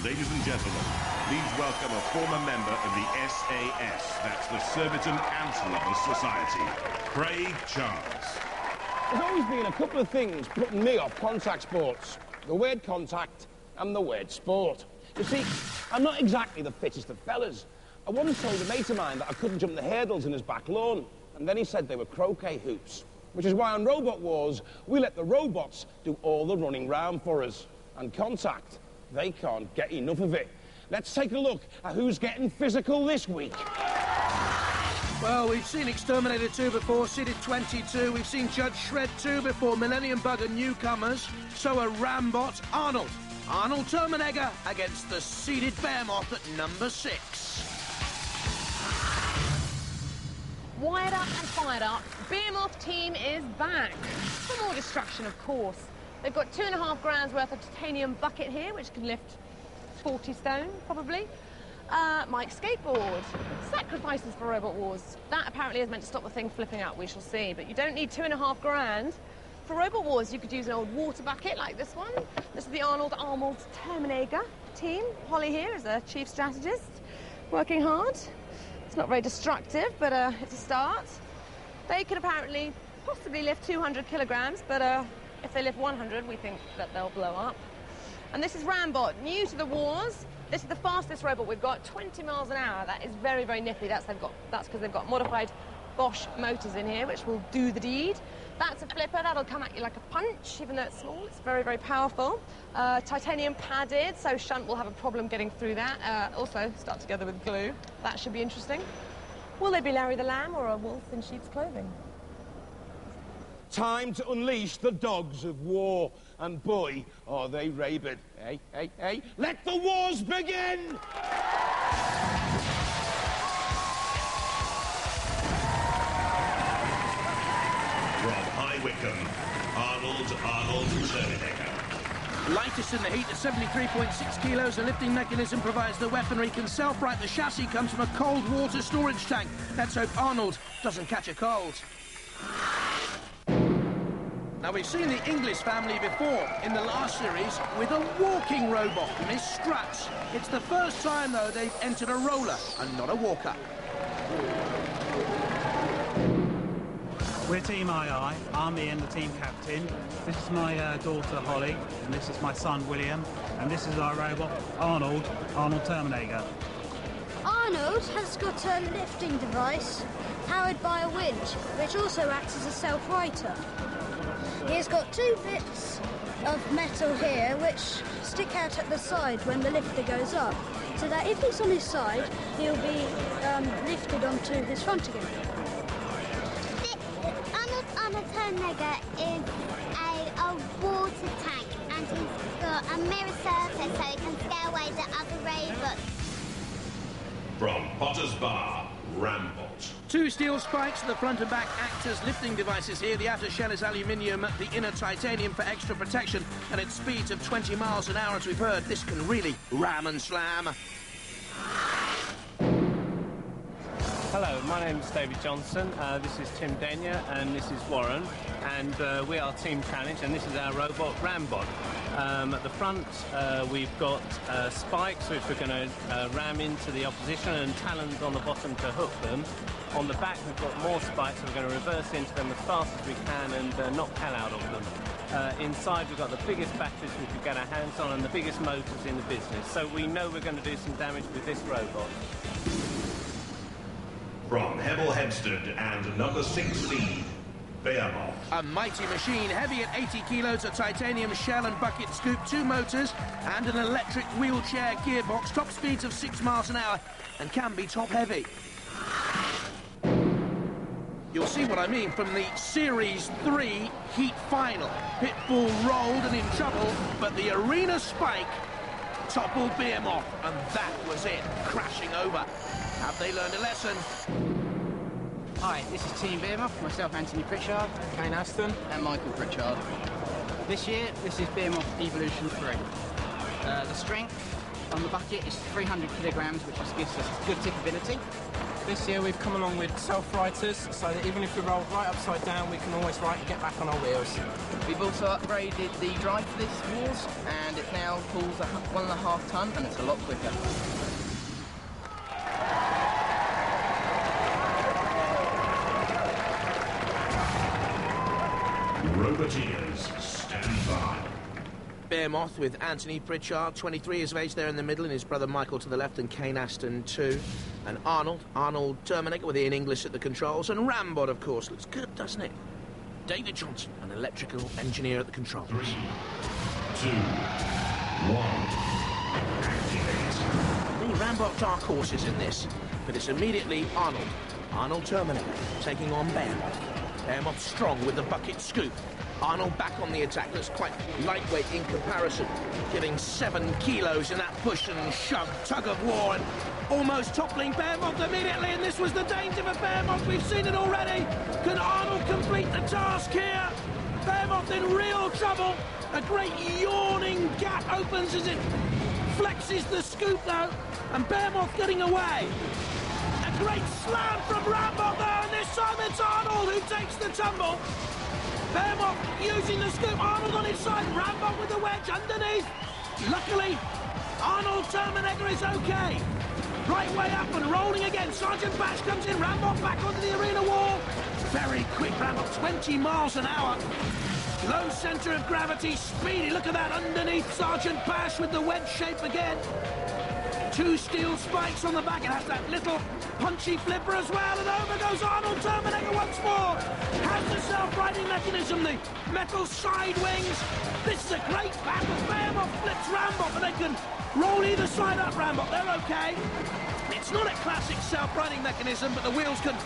Ladies and gentlemen, please welcome a former member of the SAS, that's the Surbiton Ant-Lovers Society, Craig Charles. There's always been a couple of things putting me off contact sports. The word contact and the word sport. You see, I'm not exactly the fittest of fellas. I once told a mate of mine that I couldn't jump the hurdles in his back lawn, and then he said they were croquet hoops. Which is why on Robot Wars, we let the robots do all the running round for us. And contact, they can't get enough of it. Let's take a look at who's getting physical this week. Well, we've seen Exterminator 2 before, seeded 22. We've seen Judge Shred 2 before, Millennium Bug are newcomers. So are Rambot. Arnold A Terminegger against the seeded Behemoth at number 6. Wired up and fired up, Behemoth team is back. For more destruction, of course. They've got 2.5 grams worth of titanium bucket here, which can lift 40 stone, probably. Mike skateboard. Sacrifices for Robot Wars. That apparently is meant to stop the thing flipping out, we shall see. But you don't need 2.5 grand. For Robot Wars, you could use an old water bucket like this one. This is the Arnold A Terminegger team. Holly here is a chief strategist, working hard. It's not very destructive, but it's a start. They could apparently possibly lift 200 kilograms, but if they lift 100, we think that they'll blow up. And this is Rambot, new to the wars. This is the fastest robot we've got, 20 miles an hour. That is very, very nifty. That's because they've got modified Bosch motors in here, which will do the deed. That's a flipper. That'll come at you like a punch, even though it's small. It's very, very powerful. Titanium padded, so Shunt will have a problem getting through that. Also, start together with glue. That should be interesting. Will they be Larry the Lamb or a wolf in sheep's clothing? Time to unleash the dogs of war. And boy, are they rabid. Hey, hey, hey, let the wars begin! From High Wycombe, Arnold Terminegger. Lightest in the heat at 73.6 kilos, the lifting mechanism provides the weaponry, can self-right. The chassis comes from a cold water storage tank. Let's hope Arnold doesn't catch a cold. Now, we've seen the English family before in the last series with a walking robot, Miss Struts. It's the first time, though, they've entered a roller and not a walker. We're Team II, I'm Ian, the team captain. This is my daughter Holly, and this is my son William, and this is our robot Arnold Terminegger. Arnold has got a lifting device powered by a winch, which also acts as a self-righter. He's got 2 bits of metal here which stick out at the side when the lifter goes up, so that if he's on his side, he'll be lifted onto his front again. Arnold A Terminegger is a water tank, and he's got a mirror surface so he can scare away the other robots. From Potter's Bar, Rambot. 2 steel spikes at the front and back act as lifting devices here. The outer shell is aluminium, the inner titanium for extra protection, and at speeds of 20 miles an hour, as we've heard, this can really ram and slam. Hello, my name's David Johnson, this is Tim Denyer, and this is Warren, and we are Team Challenge, and this is our robot Rambot. At the front we've got spikes which we're going to ram into the opposition, and talons on the bottom to hook them. On the back we've got more spikes, so we're going to reverse into them as fast as we can and knock hell out of them. Inside we've got the biggest batteries we could get our hands on and the biggest motors in the business, so we know we're going to do some damage with this robot. From Hemel Hempstead and number 16, Behemoth. A mighty machine, heavy at 80 kilos, a titanium shell and bucket scoop, 2 motors, and an electric wheelchair gearbox, top speeds of 6 miles an hour, and can be top heavy. You'll see what I mean from the Series 3 heat final. Pitbull rolled and in trouble, but the arena spike toppled Behemoth, and that was it, crashing over. Have they learned a lesson? Hi, this is Team Behemoth, myself Anthony Pritchard, Kane Aston and Michael Pritchard. This year, this is Behemoth Evolution 3. The strength on the bucket is 300 kilograms, which just gives us good tippability. This year we've come along with self-righters, so that even if we roll right upside down, we can always right and get back on our wheels. We've also upgraded the drive for this wheels, and it now pulls 1.5 ton, and it's a lot quicker. Roboteers, stand by. Behemoth with Anthony Pritchard, 23 years of age there in the middle, and his brother Michael to the left, and Kane Aston too. And Arnold Terminegger with Ian English at the controls, and Rambot, of course. Looks good, doesn't it? David Johnson, an electrical engineer at the controls. 3, 2, 1, activate. The Rambot dark horse is in this, but it's immediately Arnold Terminegger, taking on Behemoth. Behemoth strong with the bucket scoop. Arnold back on the attack. Looks quite lightweight in comparison, giving 7 kilos in that push and shove, tug of war, and almost toppling Behemoth immediately. And this was the danger for Behemoth. We've seen it already. Can Arnold complete the task here? Behemoth in real trouble. A great yawning gap opens as it flexes the scoop though, and Behemoth getting away. A great slam from Rambot there, and this time it's Arnold who takes the tumble. Behemoth using the scoop, Arnold on his side, Rambot with the wedge underneath. Luckily, Arnold Terminegger is okay. Right way up and rolling again. Sergeant Bash comes in, Rambot back onto the arena wall. Very quick Rambot, 20 miles an hour. Low centre of gravity, speedy. Look at that underneath Sergeant Bash with the wedge shape again. 2 steel spikes on the back. It has that little punchy flipper as well, and over goes Arnold Terminegger once more. Has the self-righting mechanism, the metal side wings. This is a great battle. Behemoth flips Rambot, but they can roll either side up Rambot. They're okay. It's not a classic self-righting mechanism, but the wheels can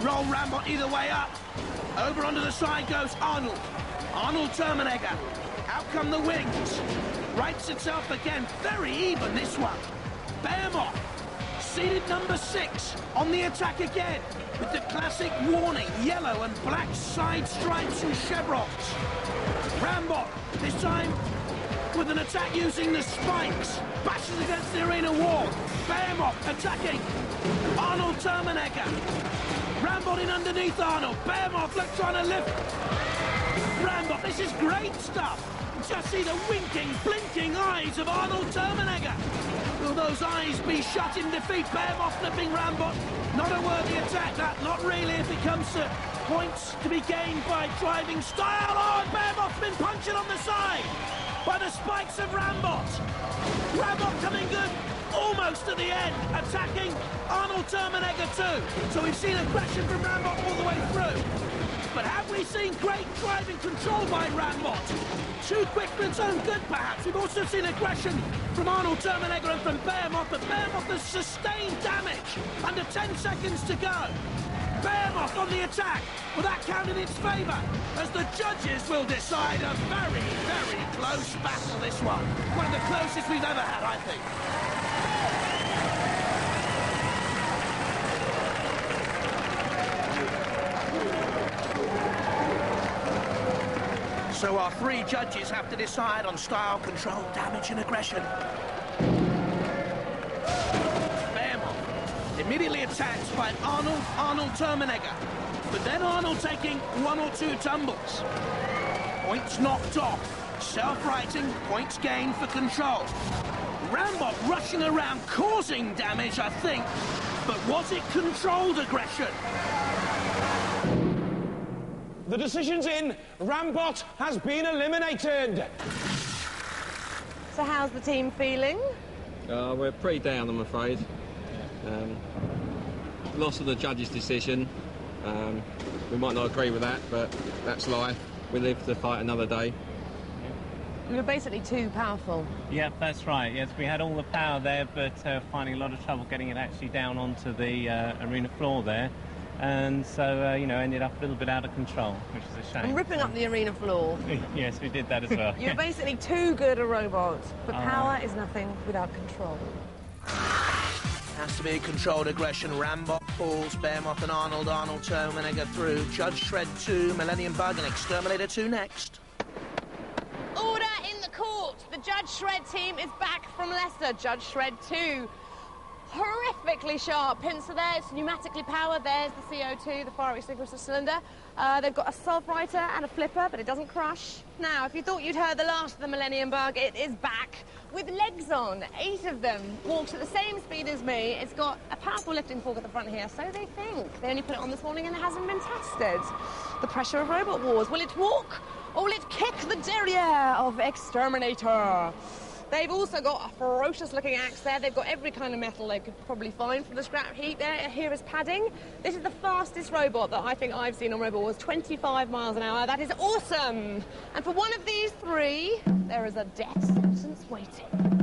roll Rambot either way up. Over onto the side goes Arnold Terminegger. Out come the wings. Rights itself again. Very even, this one. Behemoth, seated number 6, on the attack again, with the classic warning, yellow and black side stripes and chevrons. Rambot, this time with an attack using the spikes, bashes against the arena wall. Behemoth attacking Arnold Terminegger. Rambot in underneath Arnold. Behemoth trying to lift Rambot. This is great stuff. Just see the winking, blinking eyes of Arnold Terminegger. Will those eyes be shut in defeat? Behemoth flipping Rambot. Not a worthy attack, that. Not really if it comes to points to be gained by driving style. Oh, and Behemoth's been punctured on the side by the spikes of Rambot. Rambot coming good almost to the end, attacking Arnold Terminegger too. So we've seen aggression from Rambot all the way through. But have we seen great driving control by Rambot? Too quick for its own good, perhaps. We've also seen aggression from Arnold Terminegger and from Behemoth, but Behemoth has sustained damage. Under 10 seconds to go. Behemoth on the attack. Will that count in its favour? As the judges will decide a very, very close battle, this one. One of the closest we've ever had, I think. So our 3 judges have to decide on style, control, damage and aggression. Behemoth immediately attacked by Arnold Terminegger. But then Arnold taking 1 or 2 tumbles. Points knocked off. Self-righting, points gained for control. Rambot rushing around, causing damage, I think. But was it controlled aggression? The decision's in. Rambot has been eliminated. So how's the team feeling? We're pretty down, I'm afraid. Loss of the judge's decision. We might not agree with that, but that's life. We live to fight another day. You were basically too powerful. Yeah, that's right. Yes, we had all the power there, but finding a lot of trouble getting it actually down onto the arena floor there. And so, you know, ended up a little bit out of control, which is a shame. And ripping up the arena floor. Yes, we did that as well. You're basically too good a robot, but power is nothing without control. Has to be controlled aggression. Rambot falls, Behemoth and Arnold Terminegger through. Judge Shred 2, Millennium Bug and X-Terminator 2 next. Order in the court. The Judge Shred team is back from Leicester. Judge Shred 2. Horrifically sharp pincer there. It's pneumatically powered. There's the CO2, the fire extinguisher cylinder. They've got a sulphuriter and a flipper, but it doesn't crush. Now, if you thought you'd heard the last of the Millennium Bug, it is back with legs on. 8 of them. Walks at the same speed as me. It's got a powerful lifting fork at the front here, so they think. They only put it on this morning and it hasn't been tested. The pressure of Robot Wars. Will it walk or will it kick the derriere of X-Terminator? They've also got a ferocious-looking axe there. They've got every kind of metal they could probably find from the scrap heap there. Here is padding. This is the fastest robot that I think I've seen on Robot Wars, 25 miles an hour. That is awesome. And for one of these 3, there is a death sentence waiting.